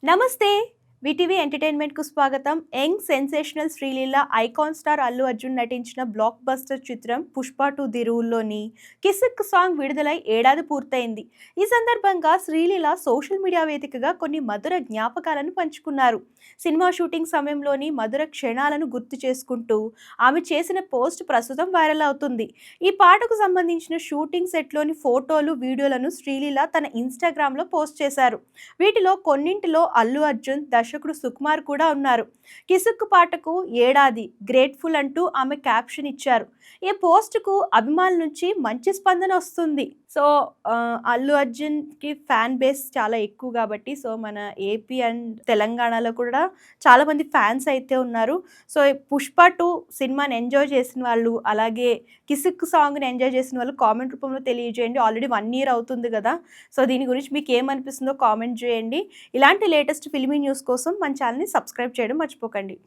నమస్తే! వీటీవీ ఎంటర్‌టైన్‌మెంట్‌కు స్వాగతం. Young sensational Sreeleela icon star Allu Arjun నటించిన బ్లాక్ బస్టర్ చిత్రం 'పుష్ప 2 ది రూల్'లోని 'కిసిక్' సాంగ్ విడుదలై ఏడాది పూర్తయింది. ఈ సందర్భంగా శ్రీలీల సోషల్ మీడియా వేదికగా కొన్ని మధుర జ్ఞాపకాలను పంచుకున్నారు. సినిమా షూటింగ్ సమయంలోని మధుర క్షణాలను గుర్తు చేసుకుంటూ ఆమె చేసిన పోస్ట్ ప్రస్తుతం వైరల్ అవుతుంది. ఈ పాటకు సంబంధించిన షూటింగ్ సెట్‌లోని ఫోటోలు, వీడియోలను శ్రీలీల తన ఇన్‌స్టాగ్రామ్‌లో పోస్ట్ చేశారు. వీటిలో కొన్నింటిలో అల్లు అర్జున్, దర్శకుడు సుకుమార్ కూడా ఉన్నారు. 'కిసుక్' పాటకు ఏడాది గ్రేట్‌ఫుల్ అంటూ ఆమె క్యాప్షన్ ఇచ్చారు. ఈ పోస్ట్‌కు అభిమానుల నుంచి మంచి స్పందన వస్తుంది. సో, అల్లు అర్జున్‌కి ఫ్యాన్ బేస్ చాలా ఎక్కువ కాబట్టి మన ఏపీ అండ్ తెలంగాణలో కూడా చాలామంది ఫ్యాన్స్ అయితే ఉన్నారు. సో, 'పుష్ప 2' సినిమాని ఎంజాయ్ చేసిన వాళ్ళు, అలాగే 'కిసిక్' సాంగ్‌ని ఎంజాయ్ చేసిన వాళ్ళు కామెంట్ రూపంలో తెలియజేయండి. ఆల్రెడీ 1 ఇయర్ అవుతుంది కదా! సో, దీని గురించి మీకేమనిపిస్తుందో కామెంట్ చేయండి. ఇలాంటి లేటెస్ట్ ఫిల్మీ న్యూస్ కోసం మన ఛానల్‌ని సబ్స్క్రైబ్ చేయడం మర్చిపోకండి.